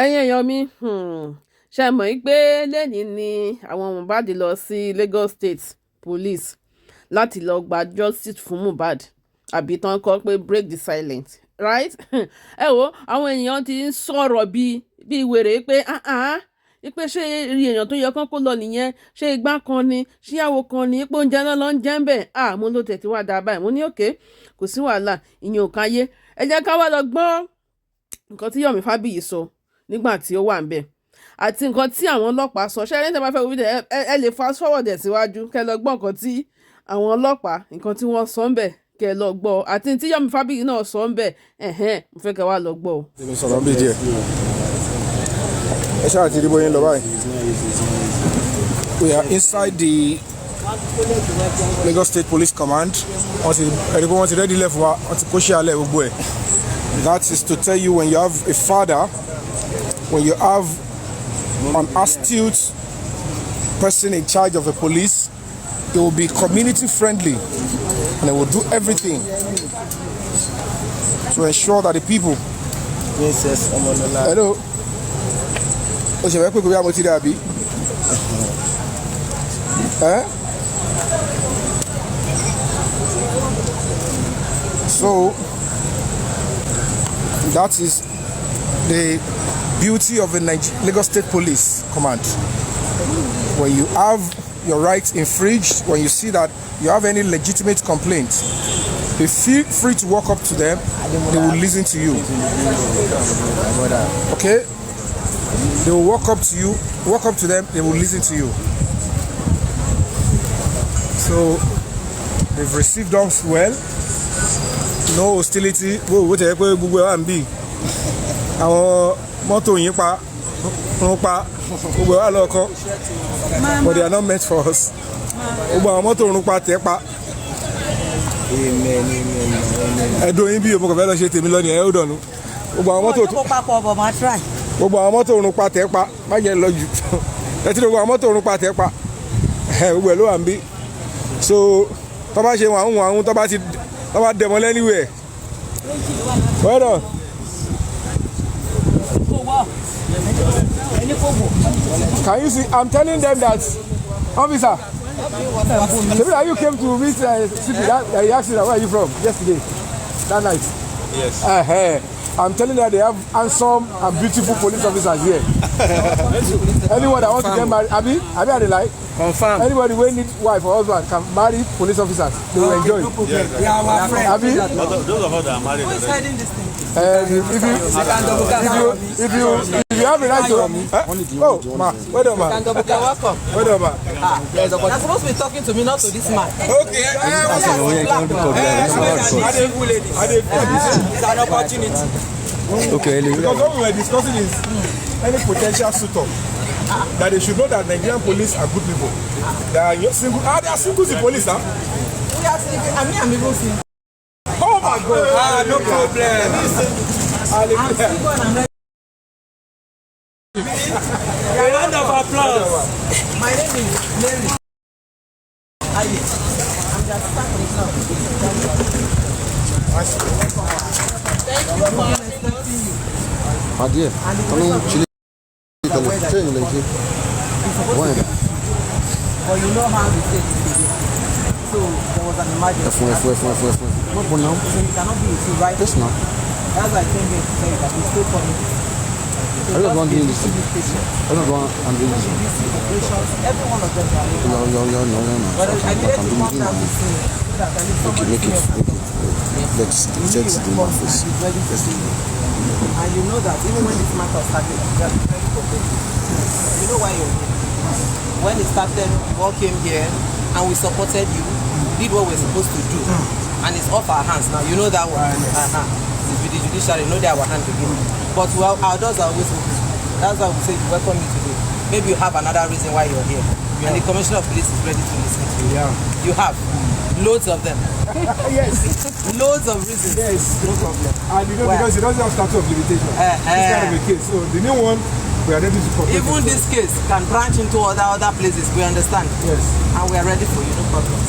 ẹ̀yin èèyàn mi ṣe mọ̀ pé lẹ́nìí ni àwọn Mohbad lọ sí Lagos State Police láti lọ gba justice fún Mohbad àbí tán kọ́ pé break the silence right ẹ wo àwọn èèyàn ti ń sọ̀rọ̀ bíi wèrè pé pé ṣé rí èèyàn tó yẹ kán kó lọ nìyẹn, ṣé igbá kan ni, ṣé àwo kan ni, pé oúnjẹ náà lọ ń jẹ́ ń bẹ̀ mo ló tẹ̀ tí wàá dáa báyìí mo ní òkè kò sí wàhálà ìyẹn ò káyé ẹ jẹ́ ká wá lọ gbọ́ nǹkan tí Yomi Fabiyi sọ nígbà tí ó wà ń bẹ̀ àti nǹkan tí àwọn ọlọ́pàá sọ ṣé ẹni tẹ́ bá fẹ́ wí dẹ̀ ẹ lè fast forward ẹ̀ síwájú kẹ́ lọ gbọ́ nǹkan tí àwọn ọlọ́pàá nǹkan tí wọ́n sọ ń bẹ̀ kẹ́ lọ gbọ́ àti tí Yomi Fabiyi náà sọ ń bẹ̀ mo fẹ́ kẹ́ wá lọ gbọ́. èmi sọ̀rọ̀ bí díẹ̀ ẹ ṣáà ti rí bóyá ń lọ báyìí. We are inside the Lagos State Police Command. Wọ́n ti ready left wa, wọ́n ti kó ṣe alẹ́ gbogbo ẹ̀. That is to tell you when you have a father, when you have an astute person in charge of the police, it will be community friendly and it will do everything to ensure that the people. Hello. O ṣe fẹ́ pé kò bí amọ̀ ti dàbí. So that is the beauty of the Lagos State Police Command. When you have your rights infringed, when you see that you have any legitimate complaint, be feel free to walk up to them, they will listen to you. Okay? They will walk up to you, walk up to them, they will listen to you. So they've received us well. No hostility. What are you Google and be? Our motto in pa, but they are not meant for us. Our motto in pa tepa. Amen. I don't be a book of fellowship. Miloni, I don't know. Our motto. Gbogbo àwọn mọ́tò òrùn pa tẹ́ pa má jẹ́ lọ jù ẹtí gbogbo àwọn mọ́tò òrùn pa tẹ́ pa gbogbo ẹ̀ ló wà ń bí so tó bá ṣe wàhùn tó bá dẹ̀mọ́ lẹ́niwẹ̀ well can you see I'm telling them that officer maybe you came to meet CP that accident where are you from yesterday that night yes I'm telling you that they have handsome and beautiful police officers here. Anyone that wants to get married, Abi are they like? Confirm. Anybody who needs wife or husband can marry police officers. They will enjoy. Yeah, our friends. Abi? Those of us that are married. Who is hiding this thing? If you have a right to, wait a minute. Welcome. Wait a minute. You're supposed to be talking to me, not to this man. Okay. It's an opportunity. Okay. Because what we were discussing is any potential suitor that they should know that Nigerian police are good people. They are single. They are single the police, huh? We are single. I'm even single. Oh my God! No problem. I'm single and I'm ready. A round of applause. My name is Mary. I'm just starting now. Thank you for respecting you. Adieu. But you know how we say it. So there was an emergency. So you cannot be with you right now. That's why I came here to tell you that we still coming. I don't want to do this. I don't want to do this. Every one of them are able. No. But I needed to come down this thing so that I need somebody Make it. Let's the office. ready to see you. And you know that even when this matter started, you are very competitive. You know why you're here. When it started, we all came here and we supported you, did what we're supposed to do. And it's off our hands now. You know that one. With the judiciary, know that our hands again. But our doors are always open. That's why we say welcome you today. Maybe you have another reason why you're here. Yeah. And the Commissioner of Police is ready to listen to you. Yeah. You have loads of them. Yes. Loads of reasons. Yes, no problem. And because it doesn't have statute of limitation. This kind of a case. So the new one We are ready to cooperate. Even this case can branch into other places. We understand. Yes. And we are ready for you, no problem.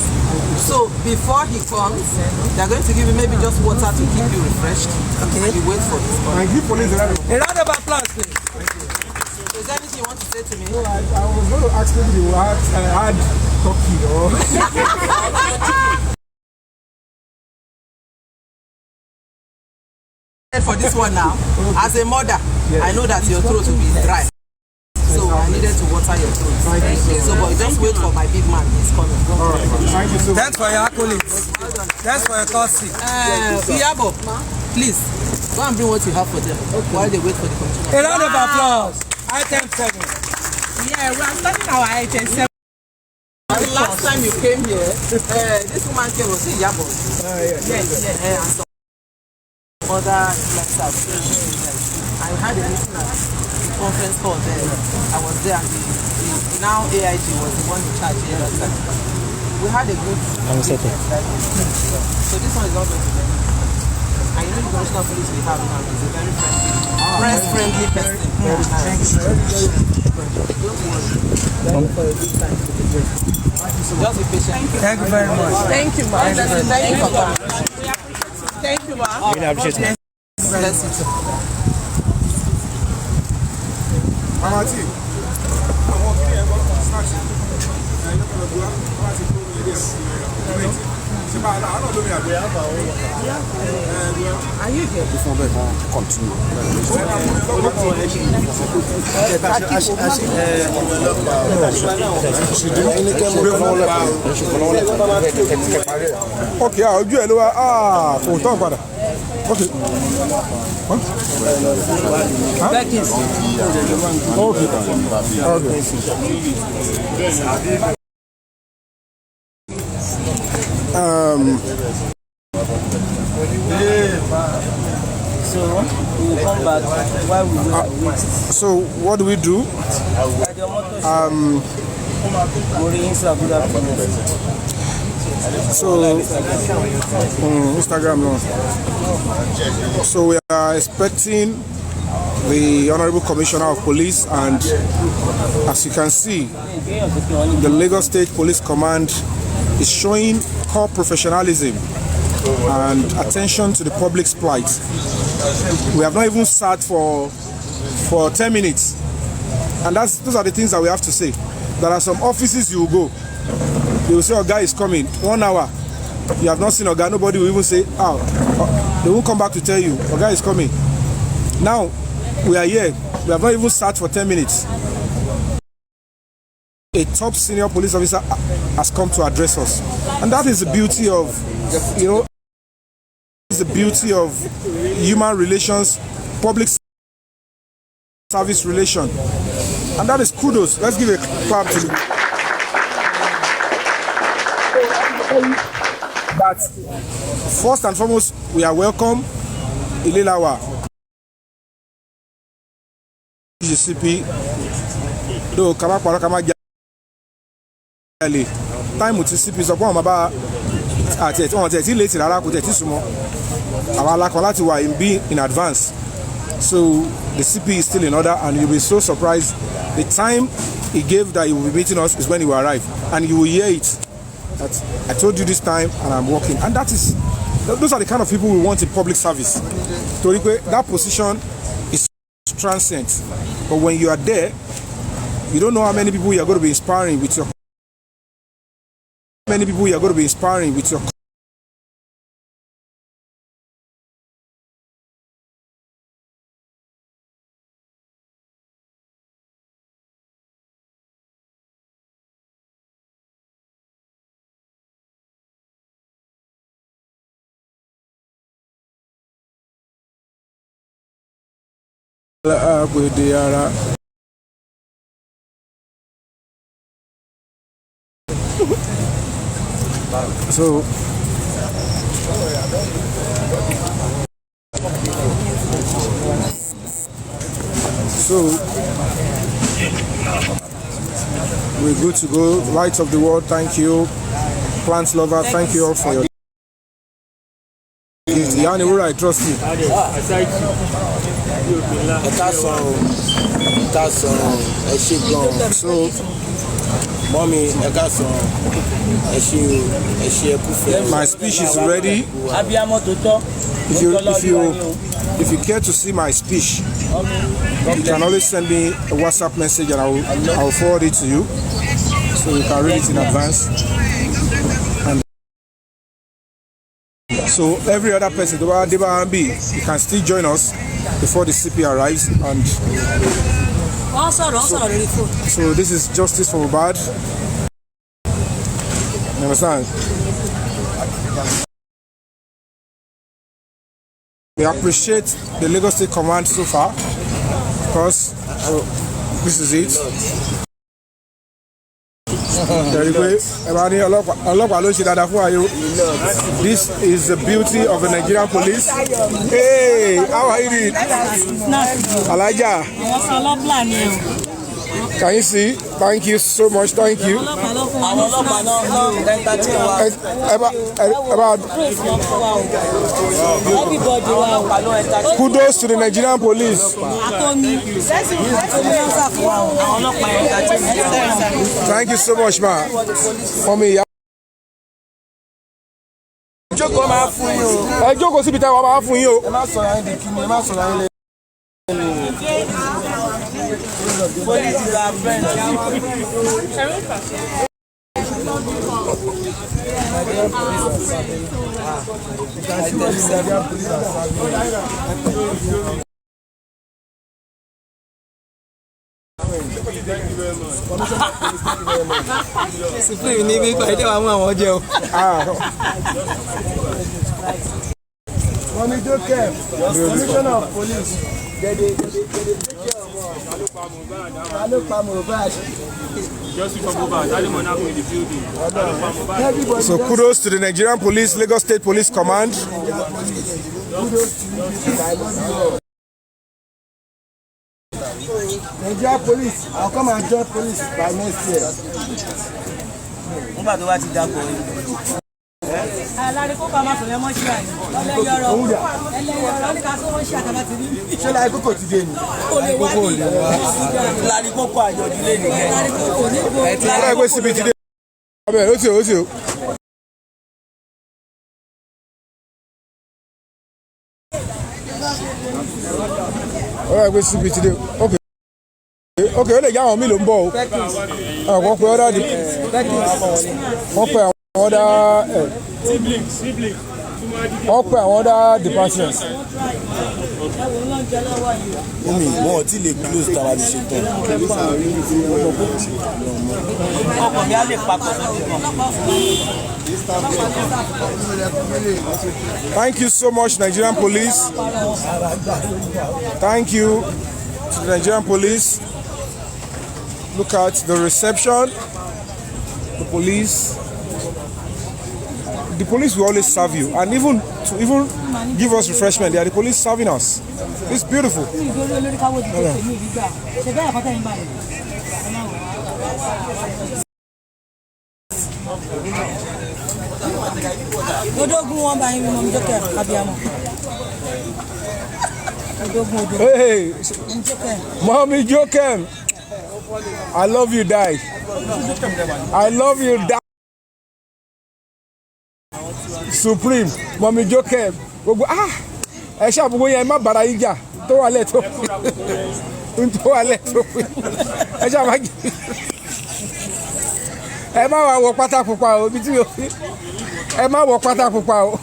So before he comes, they are going to give you maybe just water to keep you refreshed. Okay. And you wait for this. And give police a round of applause, please. Is there anything you want to say to me? No, I was going to ask if you had turkey or. For this one now, as a mother, yes. I know that your throat will be dry. So I needed to water your throat. So but just wait for my big man, he's coming. Alright, thank you so much. Thanks for your accolades. Thanks for your courtesy. Iyabo, please, go and bring what you have for them while they wait for the commission. A round of applause. Item 7. Yeah, we are starting our item 7. The last time you came here, this woman came was Iyabo. Yes. Other influencers. I had a meeting at the conference call there. I was there and the now AIG was the one in charge here that time. We had a good so this one is not going to be. I know the commissioner of police we have now is a very friendly, press-friendly person. Just be patient. Thank you very much. Thank you, ma. Thank you for coming. Thank you, ma. Really appreciate it. Bless you. Mama T. Are you here? Continue. Okay, ojú ẹ ló wá kò tán padà. Okay. So we will come back while we wait. So what do we do? So Instagram no. So we are expecting the Honorable Commissioner of Police, and as you can see, the Lagos State Police Command is showing core professionalism and attention to the public's plight. We have not even sat for 10 minutes, and those are the things that we have to say. There are some offices you will go, they will say Oga is coming, 1 hour, you have not seen Oga, nobody will even say, they won't come back to tell you Oga is coming. Now we are here, we have not even sat for 10 minutes. A top senior police officer has come to address us, and that is the beauty of, the beauty of human relations, public service relation, and that is kudos. Let's give a clap to that. First and foremost, we are welcome Ilelawa GCP. Do kama kwa kama time with CP sọ pé wọ́n máa bá àti ẹ̀ tí wọ́n tẹ̀ tí létí rárá kò tẹ̀ tí súnmọ́ àwọn alákan láti wà in advance. So the CP is still in order, and you'll be so surprised. The time he gave that he will be meeting us is when he will arrive, and you will hear it that I told you this time and I'm working. And those are the kind of people we want in public service. That position is transient, but when you are there, you don't know how many people you are going to be inspiring with your So we're good to go. Lights of the world, thank you. Plants lover, thank you all for your gift. Yani, I trust you. So, mommy, my speech is ready. If you care to see my speech, you can always send me a WhatsApp message and I will forward it to you, so you can read it in advance. And so every other person, you can still join us before the CP arrives. And so this is justice for Mohbad. You understand? We appreciate the Lagos State Command so far, because this is it. This is the beauty of the Nigerian police. Hey, how are you doing? Alaja. Can you see? Thank you so much. Thank you. Kudos to the Nigerian police. Thank you so much, ma. For me, jókòó síbi táwọn máa fún yín o. Police is our friend. Supreme ní bí pàdé wà mú àwọn jẹ́ o. Mommy Joker, Commissioner of Police. So kudos to the Nigerian Police, Lagos State Police Command. Nigerian Police, I'll come and join police by next year. Ṣé láì kókò ti dé ni? Láàrin kókó àjọ̀dúlé ni. Láì kókò síbi ti dé. Ọbẹ̀ ó ti o. Láì kókò síbi ti dé. Ok, ó lè jẹ́ àwọn mi ló ń bọ̀ o. Àwọn pe ọ́dà wọ́n pe àwọn ọ́dà departments. Wọ́n ti lè close tàwa ti ṣe tán. Ọkọ̀ mi á lè papọ̀ lójú kan. Thank you so much, Nigerian Police. Thank you to the Nigerian Police. Look at the reception. The police will always serve you, and even give us refreshment. They are the police serving us. It's beautiful. Hey, Mommy Jokem, I love you, die. I love you, die. Supreme, Mommy Jokem. Ẹ ṣàbùkù yẹn má bàrà yín jà tó wà lẹ́tọ̀ ẹ ṣàbà ẹ má wà wọ pátá pupa o bí tí o ẹ má wọ pátá pupa o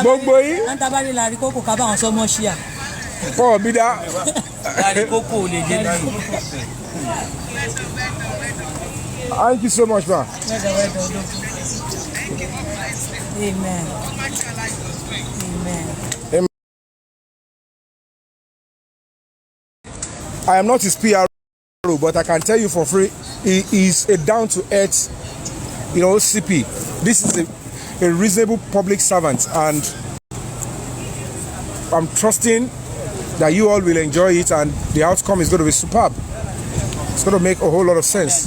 gbogbo yín. Antabari láàrin kókò ká bá wọn sọ mọ́ ṣíà. Kọ́ bí dá. Láàrin kókò ò lè jẹ́ lẹ́yìn. Thank you so much, ma. Amen. Amen. I am not his PR, but I can tell you for free, he is a down-to-earth, CP. This is a reasonable public servant, and I'm trusting that you all will enjoy it, and the outcome is going to be superb. It's going to make a whole lot of sense.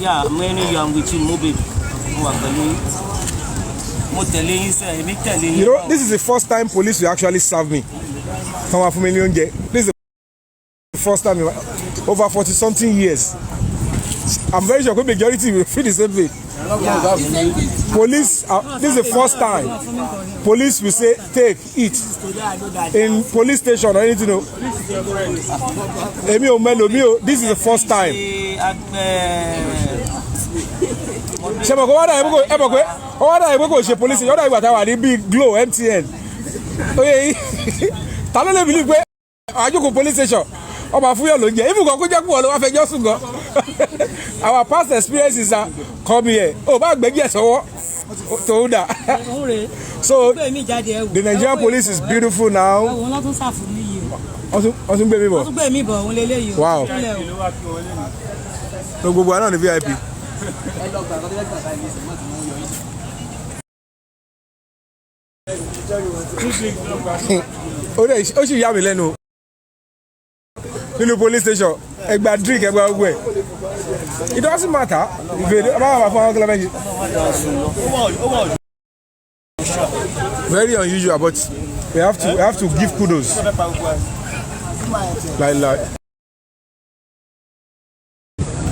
Yeah, many you am with you, mobile. You know, this is the first time police will actually serve me. This is the first time in over 40-something years. I'm very sure the majority will feel the same way. Police, this is the first time police will say, take, eat. In police station or anything. This is the first time. Police, big glow, MTN. Police station. Our past experiences are come here. So the Nigerian police is beautiful now. Wow. No go on the VIP. In the police station, drink, it doesn't matter. Very unusual, but we have to give kudos. Like.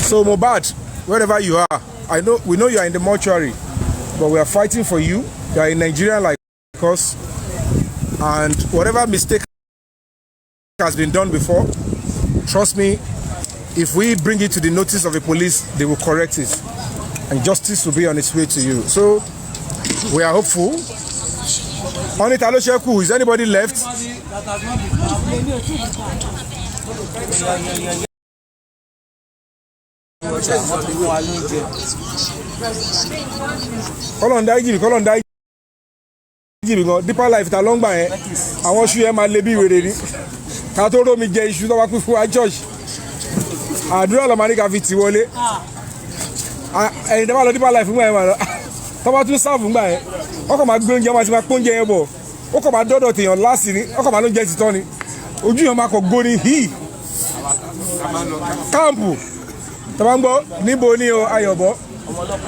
So Mohbad, wherever you are, we know you are in the mortuary, but we are fighting for you. You are in Nigeria like us, and whatever mistake has been done before, trust me, if we bring it to the notice of the police, they will correct it, and justice will be on its way to you. So we are hopeful. On it, is anybody left? Call on die. Deeper life ta long by. I want you my lady ready. Katoro mi jẹ iṣu tó wá pín fún wa church. Àdúrà lọ máa ní ká fi tì wọlé. Ẹ̀yin tó bá lọ deeper life fún ẹ̀ máa lọ. Tó bá tún sáàfù ńgbà yẹn. Ó kàn máa gbé oúnjẹ máa ti máa pọ́njẹ yẹn bọ̀. Ó kàn máa dọ́dọ̀ tèèyàn láàsì ní. Ó kàn máa ló jẹ títọ́ ni. Ojú yẹn máa kọ̀ góni hí. Káàmpù. Tó bá ń gbọ́ níbo ni o Ayọ̀bọ̀.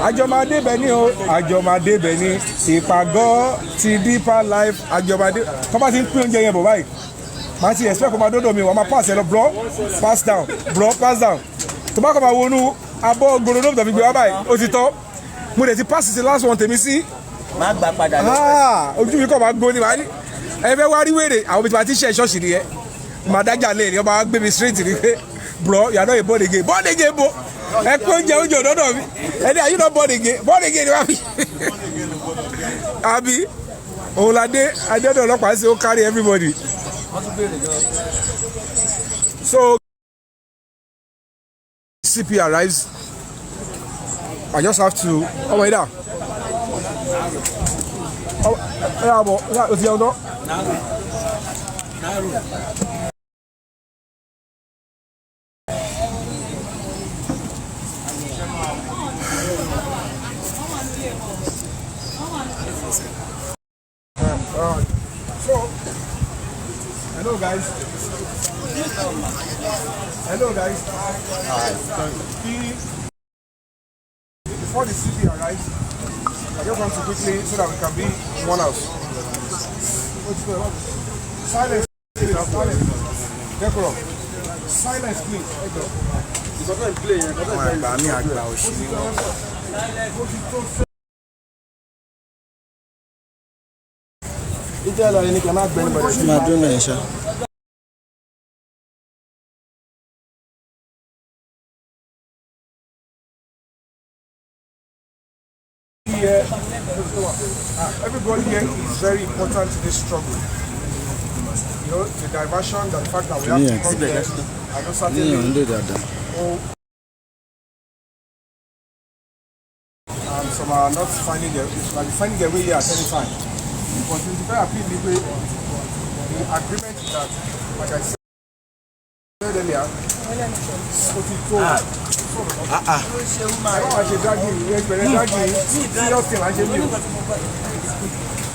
Àjọmọdé bẹ̀ ni o. Àjọmọdé bẹ̀ ni. Ìpàgọ́ ti deeper life àjọmọdé. Tó bá ti ń pín oúnjẹ yẹn bọ̀ báyìí. Mati expect ko ma dodo mi wa ma pass hello bro pass down to ba ko ma wonu abo gorodo to fi gbe wa bayi ó ti tó mo de ti pass the last one tèmi sí má gbà padà lọ ojú mi ko ma gbo ni wa ni ẹ fẹ́ wá rí wèrè àwọn bí ti ṣe church ni ẹ ma dájà le ni ó bá gbé mi straight ni pé bro you are not a born again bo ẹ ko oúnjẹ dodo mi ẹ ní are you not born again ni wa fi abi òun la dé adédọ̀ ọlọ́pàá sí ó carry everybody. So CP arrives. I just have to. Oh wait there. Oh yeah, but yeah, what's the other? So. Hello guys. Before the CP arrives, I just want to quickly so that we can be one house. Silence, please. Silence, please. Everybody here is very important to this struggle. You know, the diversion, the fact that we have to come here. I know certainly. Some are not finding their way here at any time. But in the very appeal, the agreement is that, like I said earlier,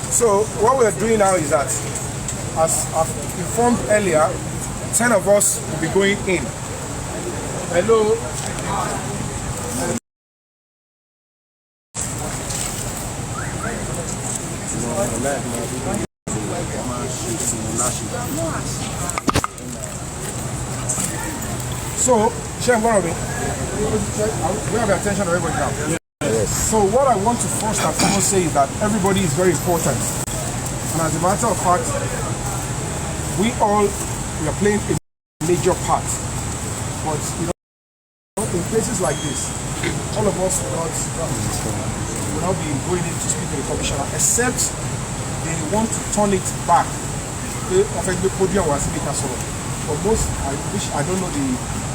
so what we are doing now is that, as I've informed earlier, 10 of us will be going in. Hello. So, Shem, what are we? We have the attention of everybody now. Yes. So what I want to first and foremost say is that everybody is very important. And as a matter of fact, we are playing a major part. But you know, in places like this, all of us will not be going in to speak to the commissioner, except they want to turn it back. But most, I don't know the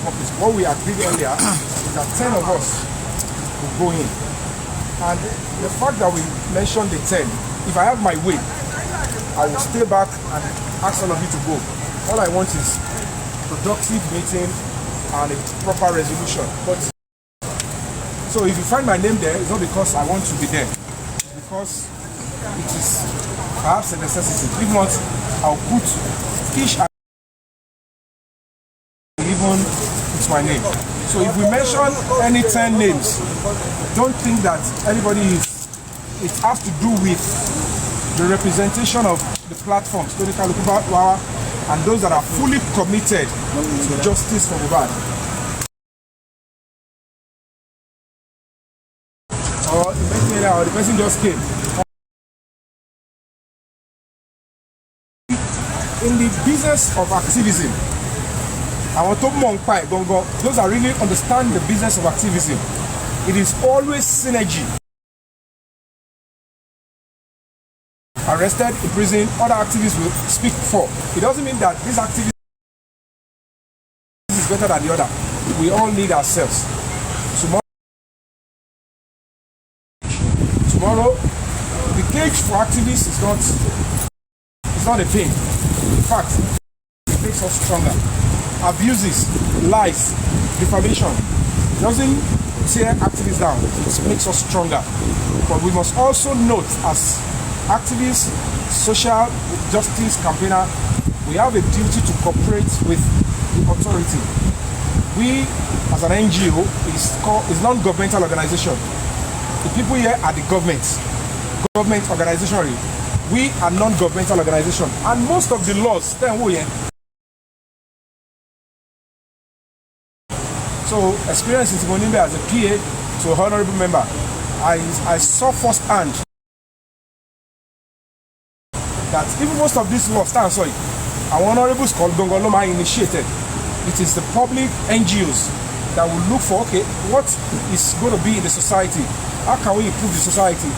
purpose. What we agreed earlier is that 10 of us will go in. And the fact that we mentioned the 10, if I have my way, I will stay back and ask all of you to go. All I want is productive meeting and a proper resolution. But so if you find my name there, it's not because I want to be there. It's because it is perhaps a necessity. If not, I'll put each and even it's my name. So if we mention any 10 names, don't think that anybody is, it has to do with the representation of the platforms, and those that are fully committed to justice for Mohbad. Or the person just came. In the business of activism, those that really understand the business of activism, it is always synergy. Arrested, in prison, other activists will speak for. It doesn't mean that this activist is better than the other. We all need ourselves. Tomorrow, the cage for activists is not a pain. In fact, it makes us stronger. Abuses, lies, defamation doesn't tear activists down, it makes us stronger. But we must also note, as activists, social justice campaigner, we have a duty to cooperate with the authority. We, as an NGO, is non-governmental organization. The people here are the government organization. We are non-governmental organization, and most of the laws So, experience in Timonimbe as a PA to an honorable member, I saw firsthand that even most of these laws, our honorables called Gongoloma initiated. It is the public NGOs that will look for, okay, what is going to be in the society? How can we improve the society?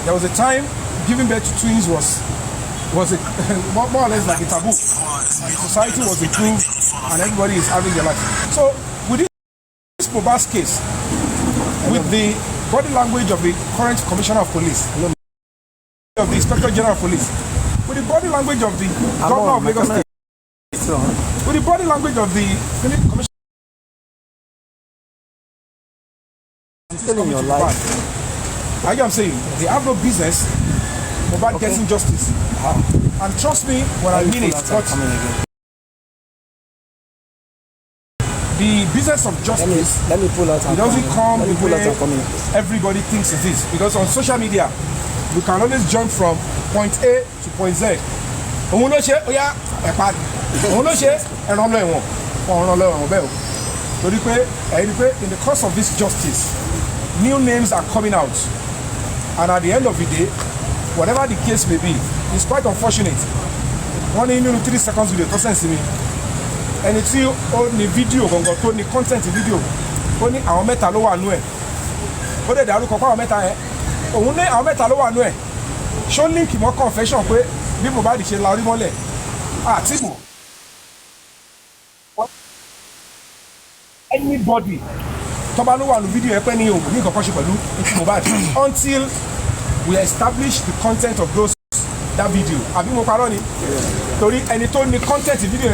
There was a time giving birth to twins was more or less like a taboo. And society was improved and everybody is having their life. So with this Mohbad's case, with the body language of the current Commissioner of Police, of the Inspector General of Police, with the body language of the Governor of Lagos State, with the body language of the Commissioner, still in your life. I'm saying they have no business about getting justice. And trust me when I mean it, but the business of justice, let me pull out. It doesn't come the way everybody thinks it is. Because on social media, you can always jump from point A to point Z. In the course of this justice, new names are coming out. And at the end of the day, whatever the case may be, it's quite unfortunate. One in 3 seconds video, and it's only video, only content video, only our meta low and way. But they are looking for our meta, only our meta low and way. Show link more confession, people by the shell, Laurimole. Tibo. Anybody, Tobalo and video, until we establish the content of that video. Content video.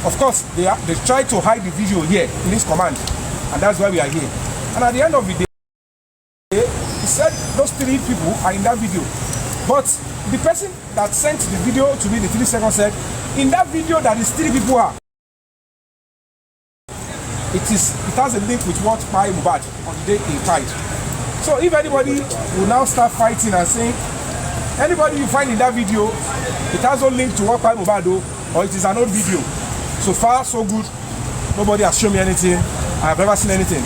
Of course, they try to hide the video here in this command, and that's why we are here. And at the end of the day, he said those 3 people are in that video. But the person that sent the video to me, the 3 seconds, said, in that video that is 3 people are. It has a link with what by Mohbad on the day he died. So if anybody will now start fighting and saying, anybody you find in that video, it has no link to what Pai Mohbad do, or it is an old video. So far, so good. Nobody has shown me anything. I have never seen anything.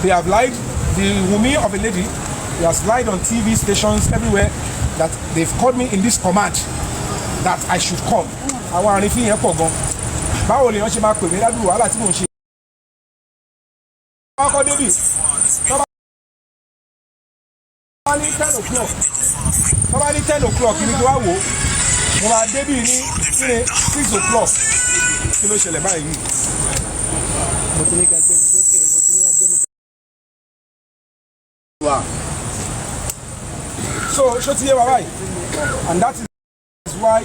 They have lied. The Wunmi of a lady, he has lied on TV stations everywhere that they've called me in this command that I should come. Àwọn àrífín yẹn pọ̀ gan. Báwo lè wọ́n ṣe máa pè mí ládùúgbò wàhálà tí mò ń ṣe? Wọ́n kọ́ débì. Tọ́ba ní 10 o'clock. Tọ́ba ní 10 o'clock ní kí wá wò ó. Mo máa débì ní 6 o'clock. Kí ló ṣẹlẹ̀ báyìí? Mo ti ní ká gbé mi sókè. Mo ti ní ká gbé mi sókè. So, ṣó ti yé wa báyìí? And that is why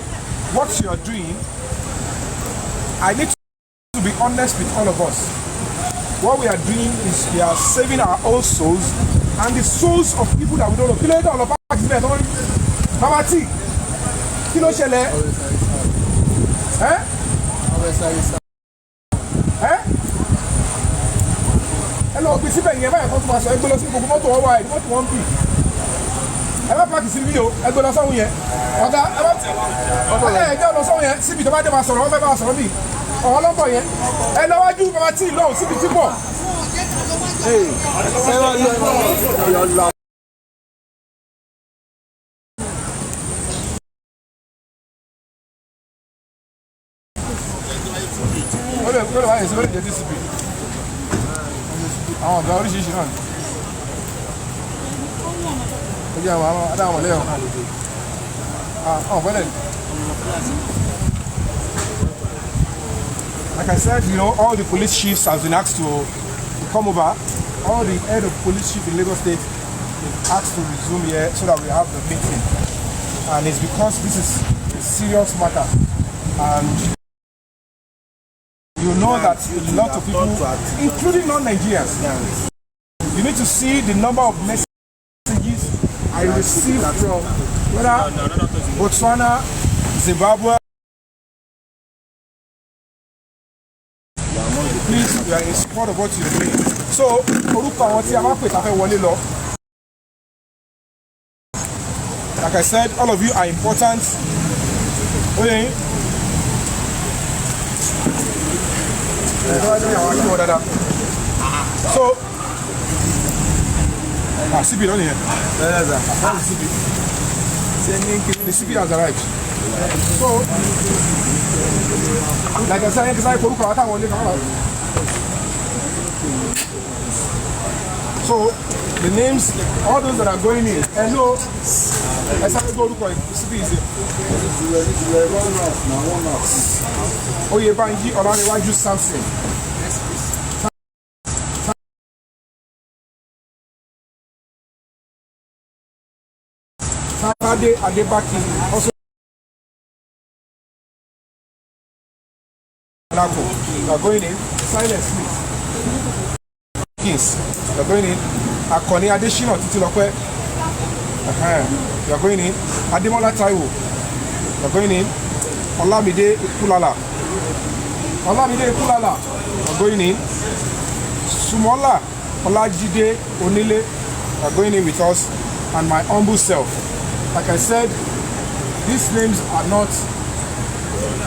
what you are doing, I need to be honest with all of us. What we are doing is we are saving our own souls and the souls of people that we don't know. Kí ló dé ọ̀lọ́ pàápàá síbẹ̀ tó ń rí? Mama T, kí ló ṣẹlẹ̀? Ẹ lọ gbé síbẹ̀ yẹn báyìí kan tó máa sọ ẹgbẹ́ lọ sí gbogbo mọ́tò ọwọ́ ẹ̀ mọ́tò wọn bì. Ẹ bá pàkì sí mi o, ẹgbẹ́ lọ sọ́hun yẹn. Ọ̀gá ẹ bá ẹgbẹ́ lọ sọ́hun yẹn síbi tó bá dé máa sọ̀rọ̀ wọ́n fẹ́ bá sọ̀rọ̀ bì. Ọ̀hún lọ́bọ̀ yẹn. Ẹ lọ wájú Mama T lọ́hùn síbi tí pọ̀. Wọ́n lè kúrò wáyé sí lórí ìjẹ́ DCP. Àwọn ọ̀gá oríṣiríṣi náà ni. Ó jẹ́ àwọn adáwọn ọ̀lẹ́ ọ̀hún. Fẹ́lẹ̀. Like I said, you know, all the police chiefs have been asked to come over. All the head of police chief in Lagos State asked to resume here so that we have the meeting. And it's because this is a serious matter. And you know that a lot of people, including non-Nigerians, you need to see the number of messages I received from whether Botswana, Zimbabwe. Please, we are in support of what you're doing. So, orúkọ àwọn tí a máa pè tá fẹ́ wọlé lọ. Like I said, all of you are important. Okay. So, CP don't here. The CP has arrived. So, like I said, so the names, all those that are going in, hello, I started to go to CP is here. Oyebanji Iwaju Samson. Saturday Adebaki also. You are going in. Silence, please. Yes, you are going in. Akoni Adeshina Titilope. You are going in. Ademola Taiwo. You are going in. Olamide Ikulala. Olamide Ikulala. You are going in. Sumola Olajide Onile. You are going in with us. And my humble self. Like I said, these names are not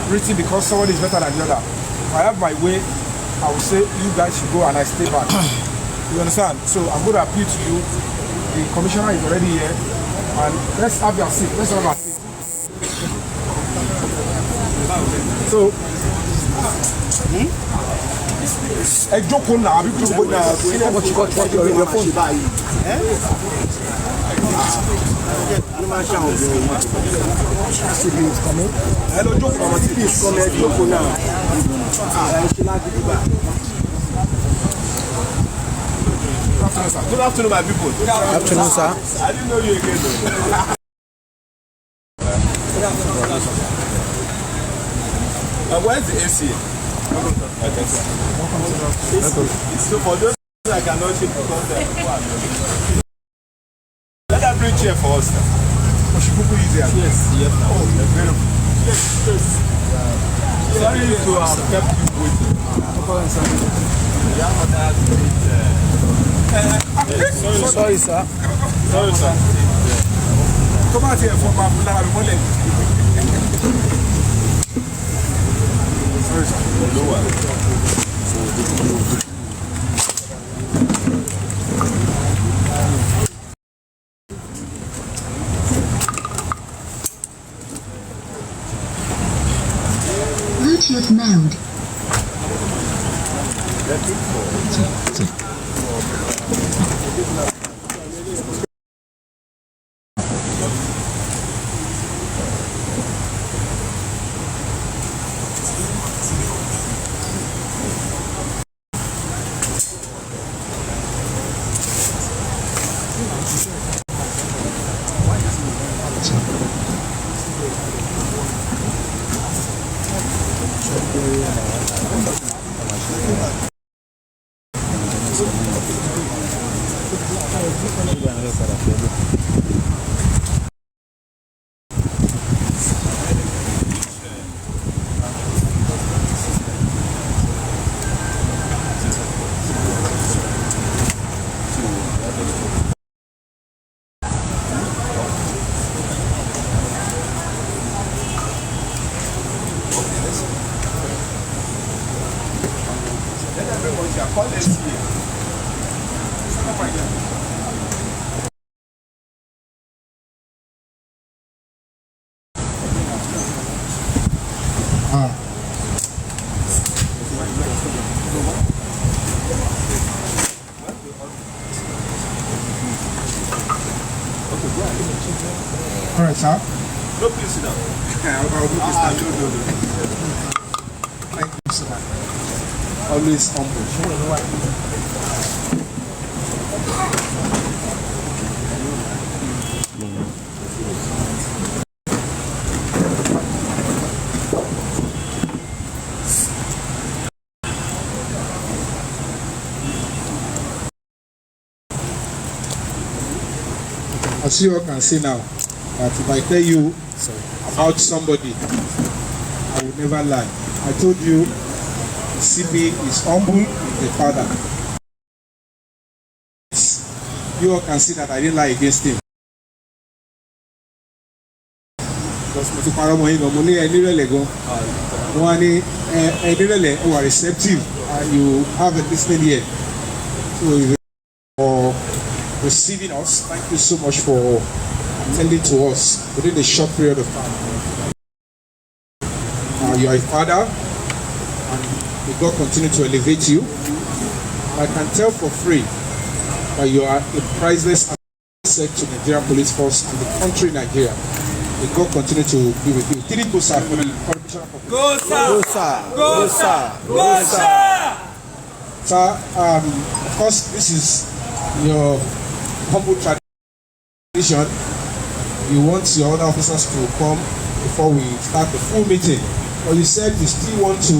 written because someone is better than the other. If I have my way, I will say you guys should go and I stay back. You understand? So I'm going to appeal to you. The commissioner is already here. And let's have your seat. Let's have our seat. So, I joke on now. What you got your phone? CP is coming. Hello, Joe. CP is coming. Joe now. Good afternoon, my people. Good afternoon, sir. I didn't know you again. Where's the AC? So for those I cannot check because let that bring chair for us. Oshibuku is there. Yes, yes. Oh, very good. Yes. Sorry to have kept you waiting. Sorry, sir. Sorry, sir. Come out here for my money. Sorry, sir. Bluetooth mode. All right, sir. No, please sit down. I'll do this time. No. Thank you, sir. Always humble. As you all can see now, that if I tell you about somebody, I will never lie. I told you, the CB is humble, the father. You all can see that I didn't lie against him. Because mo ti parọ́ mọ́ yín gan, mo ní ẹni rẹ̀lẹ̀ gan. Mo wá ní ẹni rẹ̀lẹ̀ ẹ wà receptive and you have a listening ear. So for receiving us, thank you so much for attending to us within a short period of time. You are a father, and may God continue to elevate you. I can tell for free that you are a priceless asset to the Nigerian police force and the country Nigeria. May God continue to be with you. Did it go, sir, for the Professional Purpose? Go, sir! Go, sir! Go, sir! Go, sir! Sir, of course, this is your humble tradition. You want your other officers to come before we start the full meeting. But you said you still want to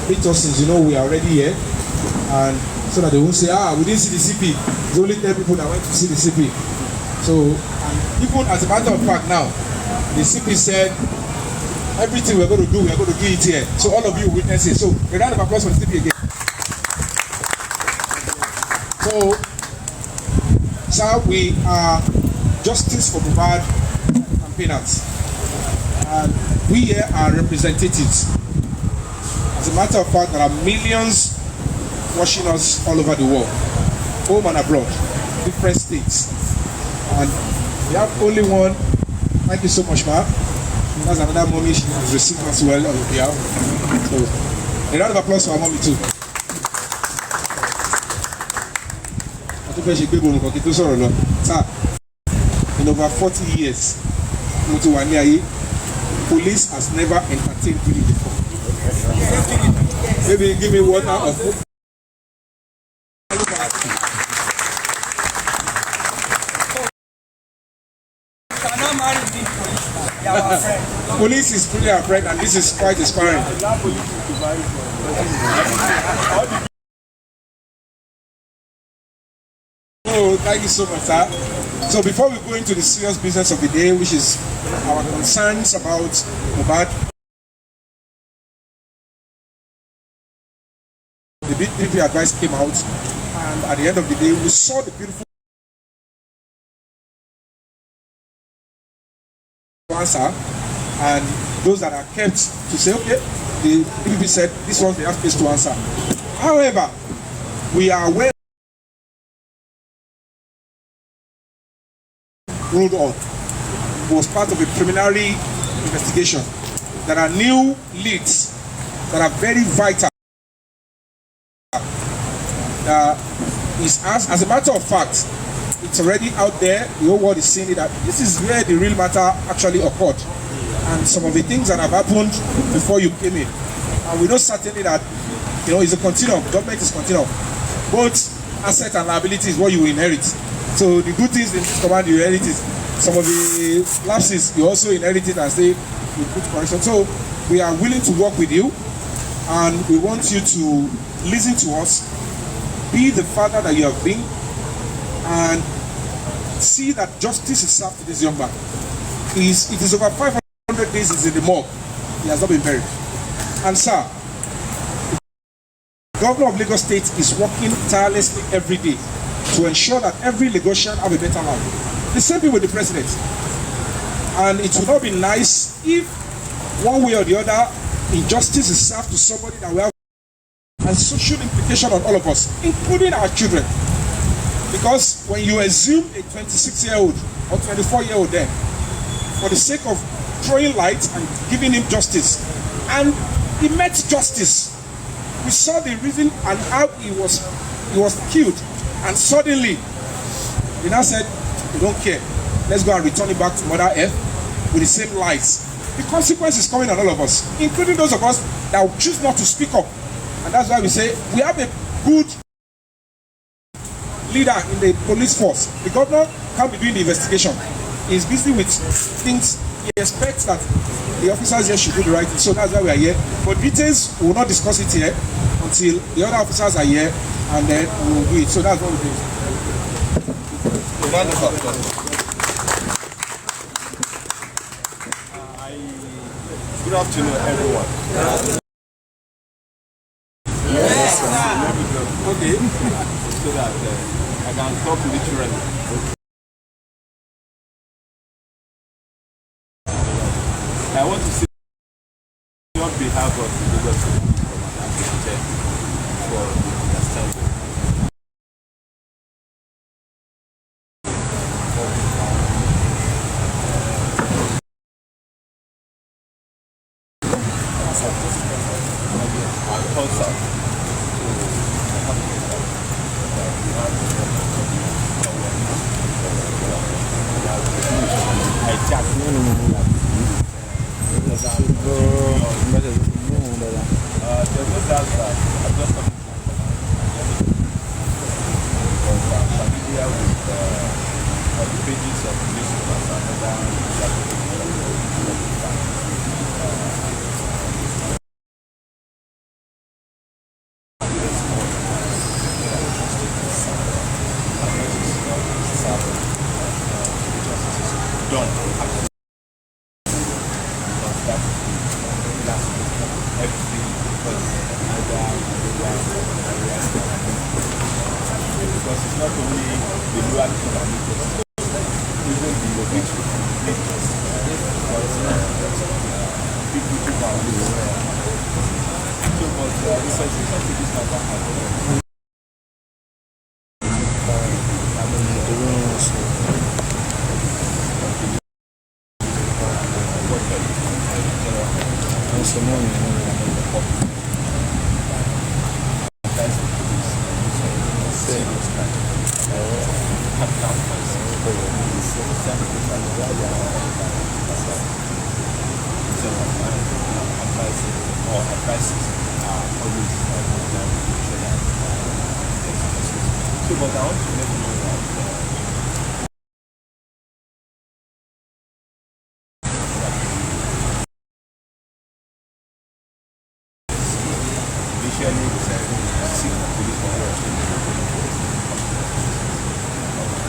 meet us since you know we are already here. And so that they won't say, we didn't see the CP. There's only 10 people that went to see the CP. So, and even as a matter of fact now, the CP said, everything we're going to do, we're going to do it here. So all of you witness it. So a round of applause for the CP again. So, sir, we are Justice for Mohbad campaigners. And we here are representatives. As a matter of fact, there are millions watching us all over the world, home and abroad, different states. And we have only one. Thank you so much, ma'am. That's another mommy she has received as well on behalf. So, a round of applause for our mommy too. Sir, in over 40 years, police has never entertained me before. Maybe give me water or food. Police is truly our friend, and this is quite inspiring. So thank you so much, sir. So before we go into the serious business of the day, which is our concerns about Mohbad, the BTP advice came out, And at the end of the day, we saw the beautiful answer, and those that are kept to say, okay, the DPP said this one they have space to answer. However, we are aware ruled on was part of a preliminary investigation. There are new leads that are very vital. As a matter of fact, it's already out there. The whole world is seeing it. That this is where the real matter actually occurred, and some of the things that have happened before you came in. And we know certainly that it's a continuum. Government is continuum. Both asset and liability is what you inherit. So the good things in this command you inherit it. Some of the lapses you also inherit it and say you put correction. So we are willing to work with you, and we want you to listen to us, be the father that you have been, and see that justice is served to this young man. It is over 500 days he's in the morgue. He has not been buried. And sir, the governor of Lagos State is working tirelessly every day to ensure that every Lagosian have a better life. The same thing with the president. And it would not be nice if one way or the other injustice is served to somebody that will have a social implication on all of us, including our children. Because when you assume a 26-year-old or 24-year-old there, for the sake of throwing light and giving him justice, and he met justice, we saw the reason and how he was killed, and suddenly he now said, we don't care, let's go and return it back to Mother Earth with the same lies. The consequence is coming on all of us, including those of us that will choose not to speak up. And that's why we say we have a good leader in the police force. The governor can't be doing the investigation. He's busy with things. He expects that the officers here should do the right thing. So that's why we are here. But details, we will not discuss it here until the other officers are here, and then we will do it. So that's what we do. Good afternoon, everyone. Yes, okay. So that I can talk literally. I want to say on behalf of the Lagos State for understanding.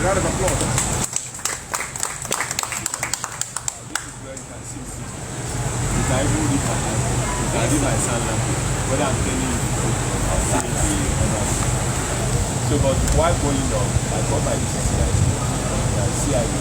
Round of applause. This is where you can see. You can even read my hand. You can read my sign language. Whether I'm telling you or saying the others. So So, but while going on, I got my CID.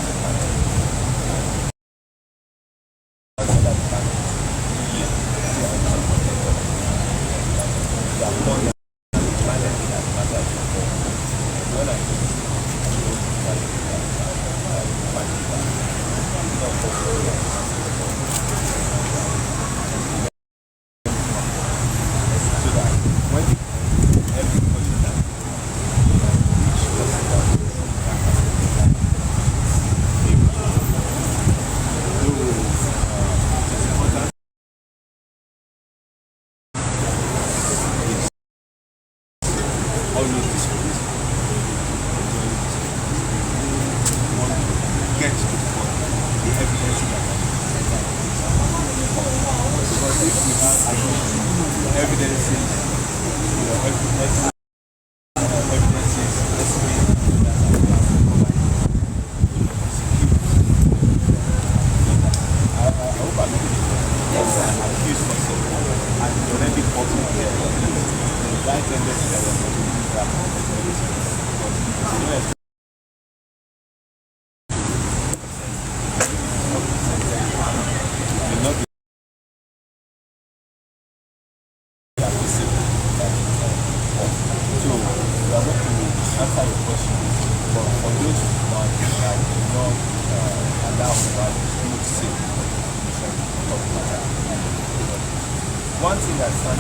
One thing I found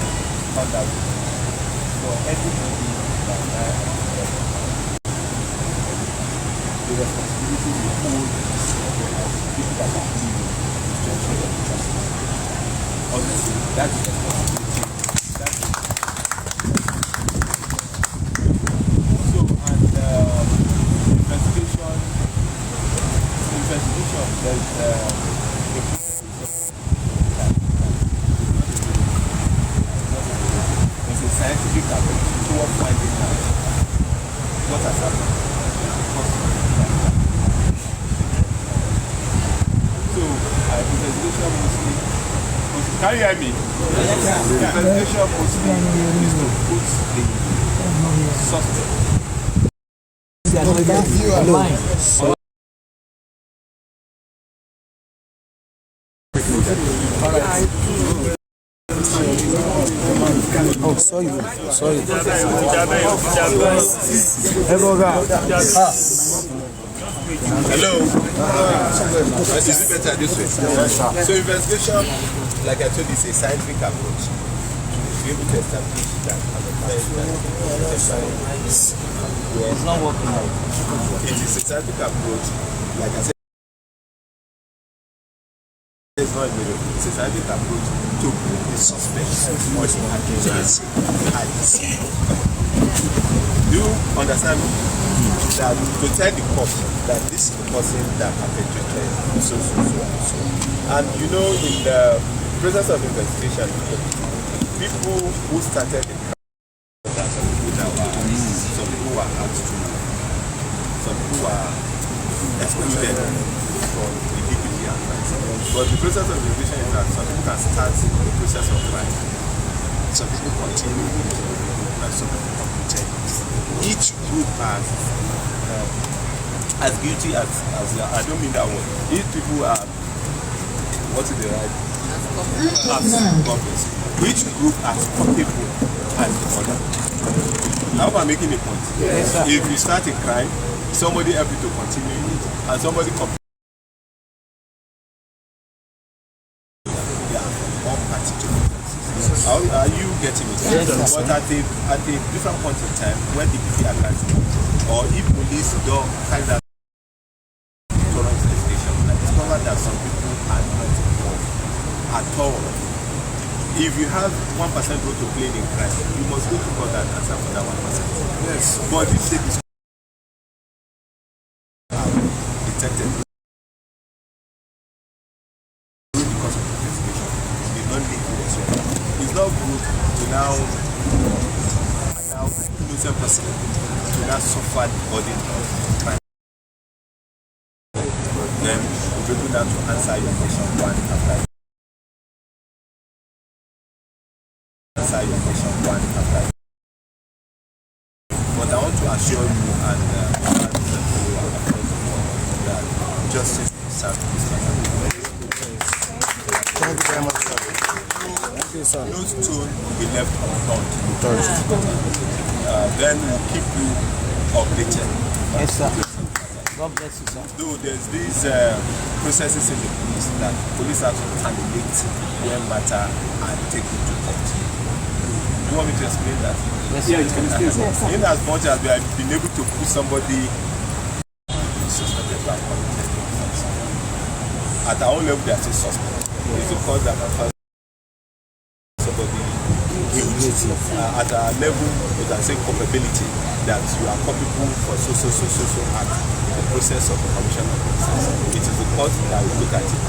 out for everybody that the responsibility we hold people that are living is to ensure that justice. Honestly, that is the responsibility. So, and investigation, there's a scientific approach towards finding out what has happened. So, investigation mostly, can you hear me? Investigation mostly is to put the suspect. Oh, sorry. Hello. Is it better this way? So investigation, like I told you, is a scientific approach to be able to establish that it's not working out. It is a scientific approach, like I said. It's not a miracle. It's a scientific approach to bring the suspect or his accusers at the scene. Do you understand me? That to tell the court that this is the person that perpetrated so. And you know, in the process of investigation, people who started the crime, some people were asked to, some people were excluded from the DPG and crime. But the process of investigation is that some people can start the process of crime, some people continue, and some people complete. Each group as guilty as I don't mean that word. Each people are what is the right as governments. Each group as culpable as the other. I hope I'm making a point. Yes, if you start a crime, somebody help you to continue it, and somebody Are you getting it? Yes, but at a different point in time, when the people are catching, or if police don't kind of thorough investigation, I discover that some people are not involved at all. If you have 1% role to play in crime, you must go to court and answer for that 1%. Yes. But if they detected because of investigation, they don't lead to whatsoever. It's not good to now innocent person to now suffer the burden of crime. Then we'll be able now to answer your question one after the but I want to assure justice is served. Thank you very much, sir. No stone will be left unturned. Then we'll keep you updated. Yes, sir. God bless you, sir. Though there's these processes in the police have to terminate their matter and take it to court. Do you want me to explain that? Yes, sir. Yeah, you can explain. In as much as we have been able to put somebody suspected by committed offense, at our own level they are still suspect. It's because that somebody guilty. At our level, you can say culpability, that you are culpable for so act in the process of the commission of offense. It is the court that will look at it.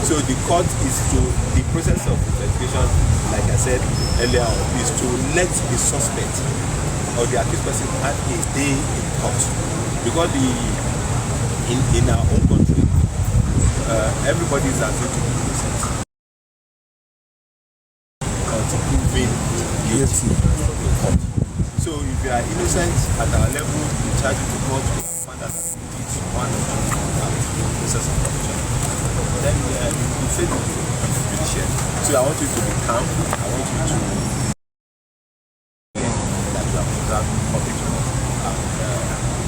So the court is to, the process of investigation, like I said earlier on, is to let the suspect or the accused person have a day in court. Because in our own country, everybody is assumed to be innocent. Until proven guilty in court. So if you are innocent at our level, we charge you to court, we find that it's one of the process of corruption. Then you say to the judiciary. So I want you to be calm. I want you to that you have observed public law, and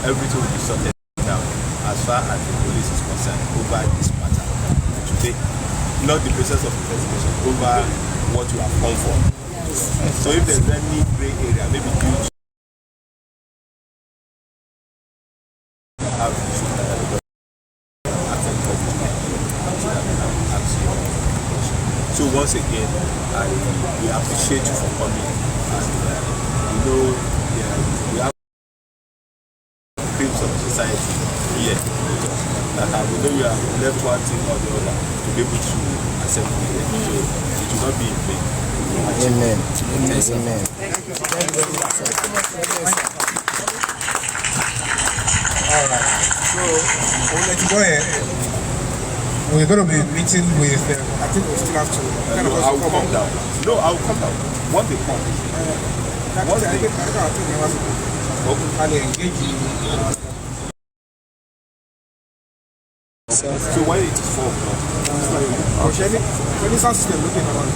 everything will be sorted down as far as the police is concerned over this matter today. Not the process of investigation, over what you have come for. So if there's any gray area, maybe due to have so once again, we appreciate you for coming, and we have creams of society here. That we know you have left one thing or the other to be able to accept it. So it will not be in vain. Amen. Amen. Amen. All right. So we'll let you go ahead. We're going to be meeting with. I think we still have to. I will come down. No, I will come down. What they come. What they engage you. So why it is 4 o'clock? When is our system looking around?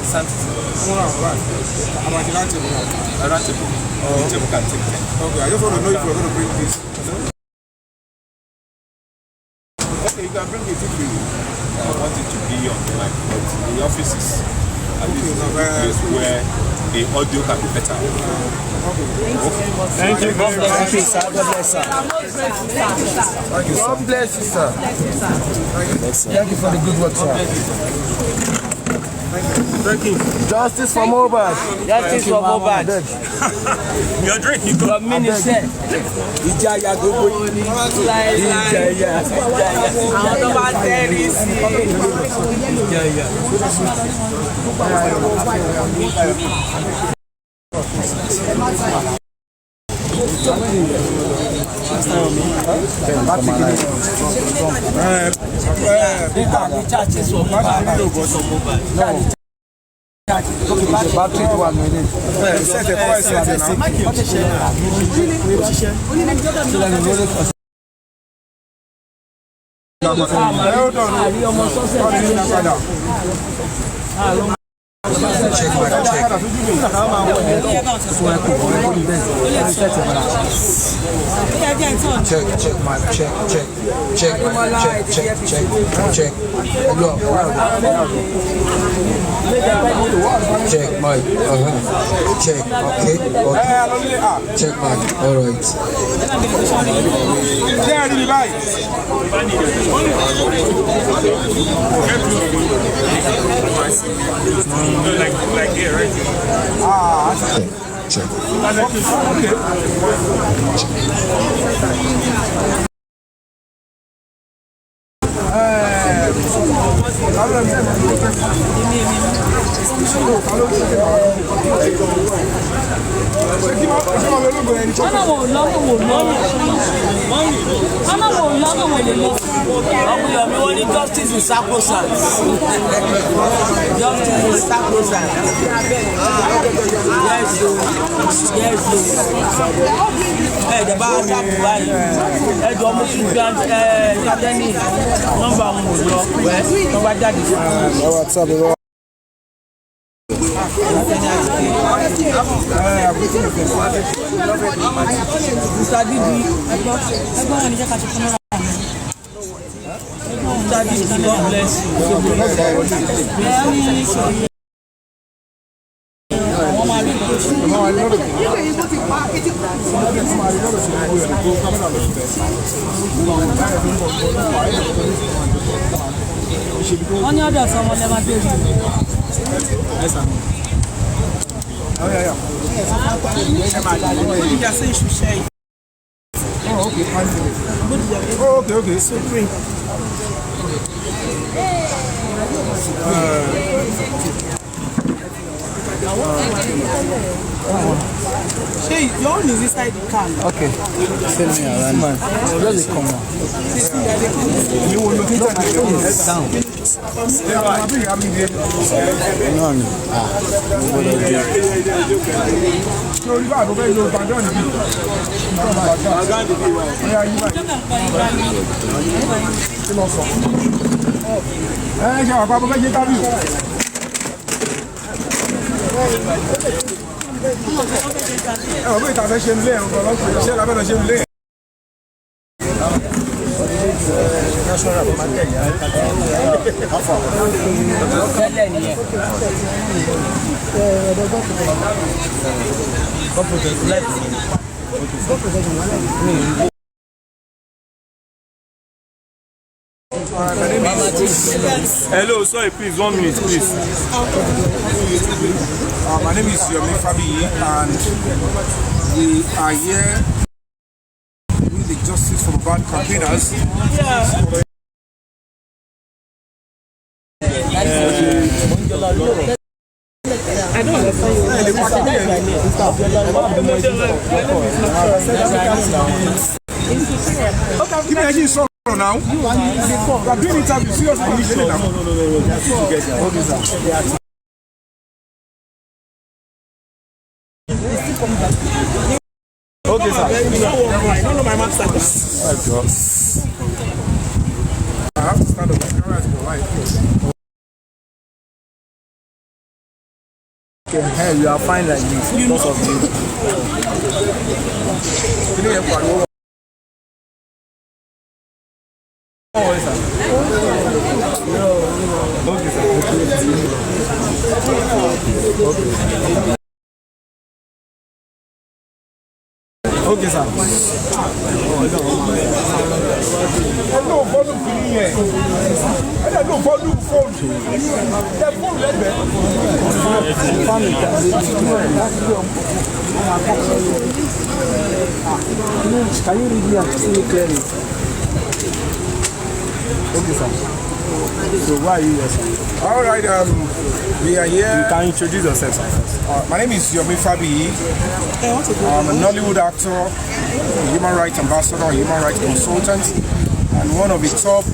Sound system. About the round table. A round table. The table can take 10. Okay, I just want to know if you're going to bring this. Okay, you can bring it if you want it to be on the mic, but the office is at least a place where the audio can be better. Thank you. God bless you, sir. God bless you, sir. God bless you, sir. Thank you for the good work, sir. Thank you. Justice for Mohbad. Justice for Mohbad. You're drinking. Your minister. Ìjayà gbogbo. Ìjayà. Àwọn tó bá tẹ́rí sí. Ìjayà. Check mic. Check. Okay. Check mic. All right. Like here, right? Check. Justice is sacrosanct. Justice is sacrosanct. Yes, ẹ̀jẹ̀ bá dáàbò báyìí ẹ̀jọ̀ mo ti gbà kátẹ́nì nọ́mbà wọn ò lọ pẹ́ tó bá jáde fún mi. Mr. Didi, ẹgbọ́n wọn ni jẹ́ ká ṣe fún mi. Mr. Didi, God bless you. Wọ́n ní ọ̀dọ̀ sọmọ lẹ́ máa bẹ̀rẹ̀. Okay. So great. Hey, your own is inside the car. Okay. Send me around, man. Where they come now? You will look at Down. No. Hello, sorry, please, 1 minute, please. My name is Yomi Fabiyi, and we are here with the Justice for Bad Campaigners. I don't understand you. Now, you are doing interview seriously. No. Okay, sir. Okay, sir. I don't know my master. I have to stand up. Hey, you are fine like this because of you. Okay, sir. No volume here. I don't know volume phone. The phone Can you read me and see me clearly? Okay, sir. So why are you here, sir? All right, we are here. You can introduce yourself, sir. My name is Yomi Fabiyi. I'm a Nollywood actor, a human rights ambassador, a human rights consultant, and one of the top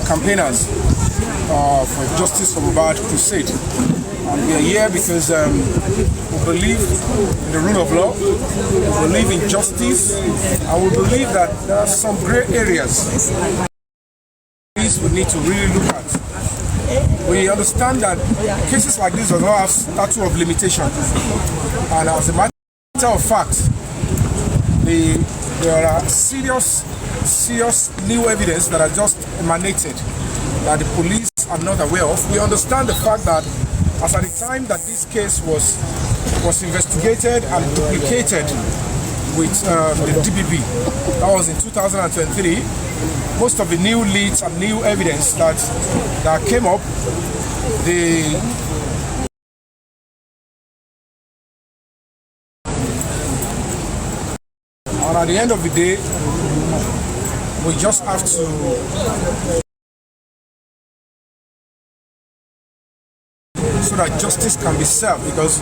campaigners for Justice for Mohbad Crusade. And we are here because we believe in the rule of law, we believe in justice, and we believe that there are some grey areas we need to really look at. We understand that cases like this do not have statute of limitation, and as a matter of fact, there are serious new evidence that are just emanated that the police are not aware of. We understand the fact that as at the time that this case was investigated and duplicated with the DPP, that was in 2023, most of the new leads and new evidence that came up, and at the end of the day, we just have to, so that justice can be served, because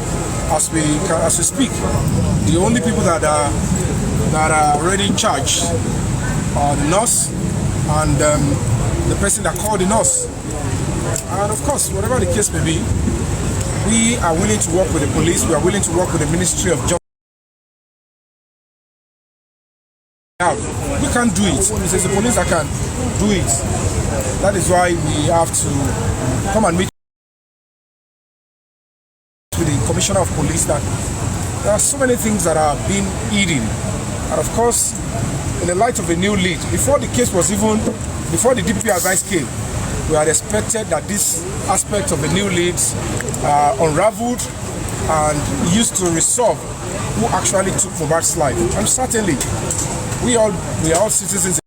as we speak, the only people that are already in charge are the nurse and the person that called the nurse. And of course, whatever the case may be, we are willing to work with the police, we are willing to work with the Ministry of Justice. out. We can't do it. It is the police that can do it. That is why we have to come and meet with the Commissioner of Police that there are so many things that are being hidden. And of course, in the light of a new lead, before the case was even, before the DPP advice came, we had expected that this aspect of the new leads unraveled and used to resolve who actually took Mohbad's life. And certainly, we are all citizens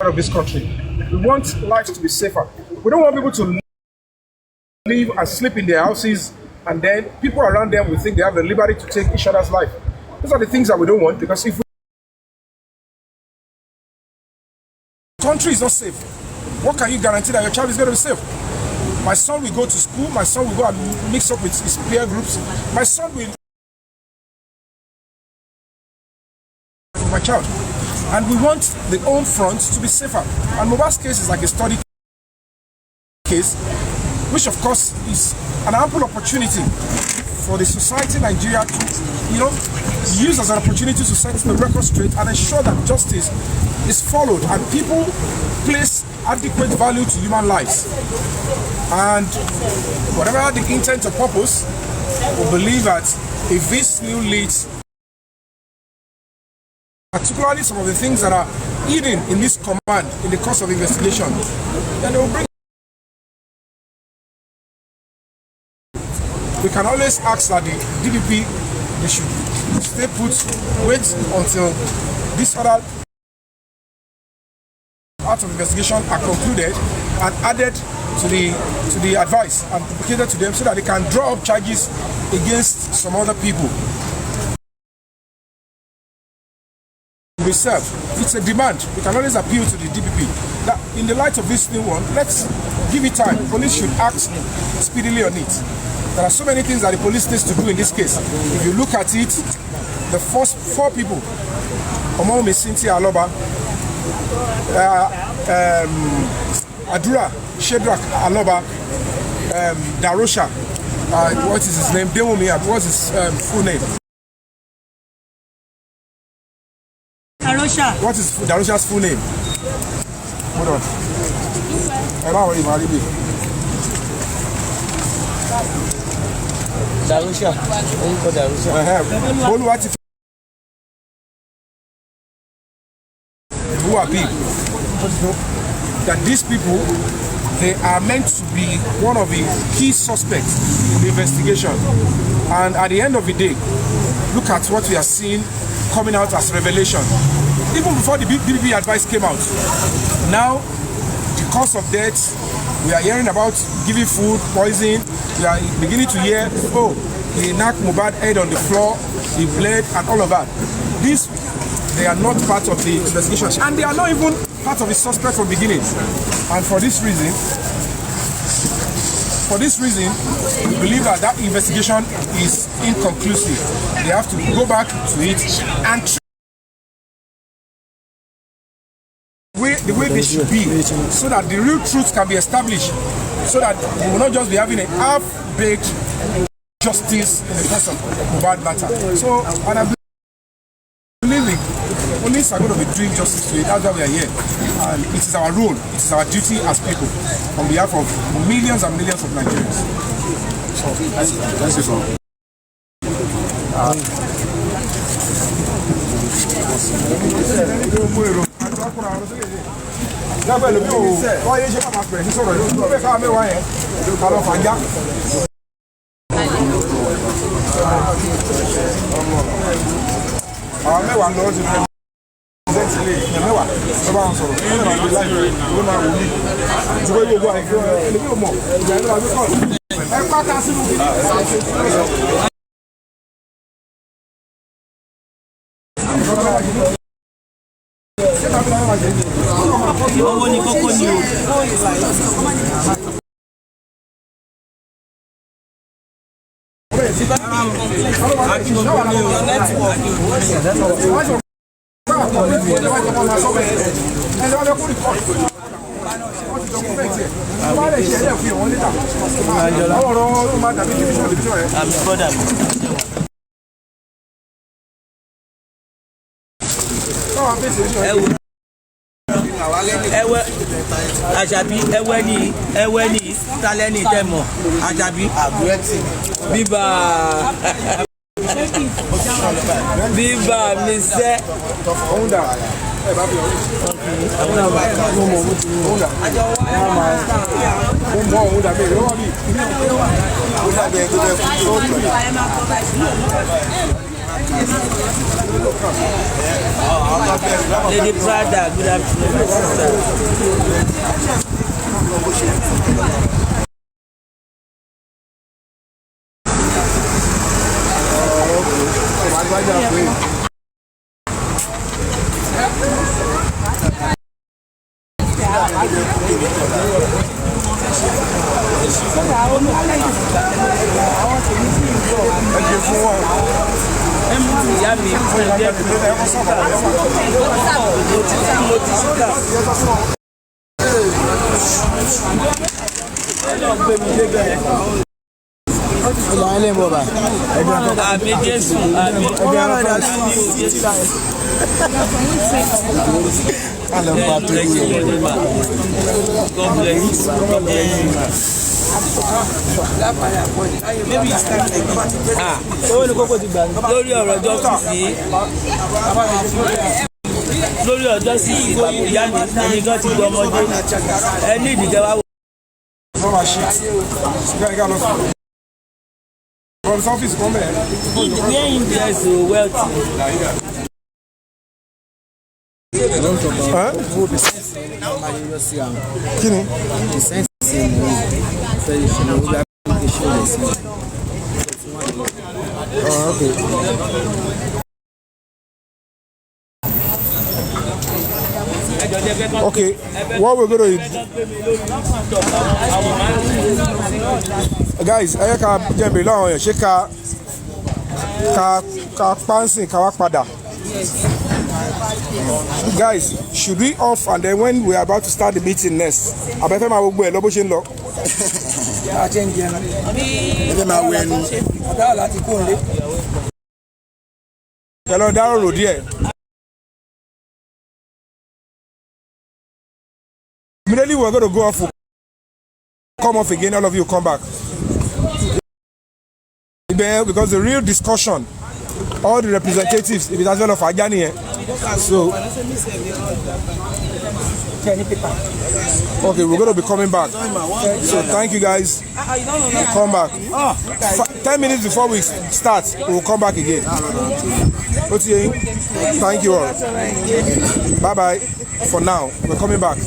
of this country. We want life to be safer. We don't want people to live and sleep in their houses, and then people around them will think they have the liberty to take each other's life. Those are the things that we don't want, because if the country is not safe, what can you guarantee that your child is going to be safe? My son will go to school, my son will go and mix up with his peer groups, my son will my child. And we want the home front to be safer. And Mohbad's case is like a study case, which of course is an ample opportunity for the society in Nigeria to, use as an opportunity to set the record straight and ensure that justice is followed and people place adequate value to human lives. And whatever the intent or purpose, we believe that if this new leads, particularly some of the things that are hidden in this command in the course of investigation, then they will bring. We can always ask that the DPP, they should stay put, wait until this other part of investigation are concluded and added to the advice and communicated to them so that they can draw up charges against some other people. Be served. It's a demand. We can always appeal to the DPP that in the light of this new one, let's give it time. Police should act speedily on it. There are so many things that the police needs to do in this case. If you look at it, the first 4 people, Omome Cynthia Aloba, Adura Shedrack Aloba, Darosha, what is his name? Demomi, what is his full name? Darosha. What is Darosha's full name? Hold on. Darosha. Who are big? That these people, they are meant to be one of the key suspects in the investigation. And at the end of the day, look at what we are seeing coming out as revelation. Even before the DPP advice came out, now the cause of death, we are hearing about giving food, poison. We are beginning to hear, oh, he knocked Mohbad head on the floor, he bled, and all of that. These, they are not part of the investigation, and they are not even part of the suspect from beginning. And for this reason, we believe that that investigation is inconclusive. They have to go back to it and the way they should be, so that the real truth can be established, so that we will not just be having a half-baked justice in the course of Mohbad matter. So, and I believe the police are going to be doing justice to it. That's why we are here. And it is our role, it is our duty as people, on behalf of millions and millions of Nigerians. So, that's it all. ẹwẹ Àṣàbí ẹwẹ ní talẹni tẹmọ Àṣàbí bíbá mi sẹ. Lady Prada, good afternoon, my sister. Ìyá mi fún ẹgbẹ́ àmì Jésù àmì God bless you. Lórí ọ̀rọ̀ ọjọ́ sí ìyá mi gan ti gbọ́ ọmọdé ẹ ní ìdíjẹ́ wá wò. Where in there so wealthy. Kini? Okay. Okay, what we're going to do, guys, I can jump along. She ka pansing ka pada. Guys, should we off and then when we are about to start the meeting next? I better my work well. Lobo shin lo. Hello, Darrow Road here. Immediately we're going to go off. Come off again, all of you come back. Because the real discussion, all the representatives, it is as well of Ajani here. So, okay, we're going to be coming back. So, thank you guys. Come back. 10 minutes before we start, we'll come back again. Thank you all. Bye-bye. For now, we're coming back.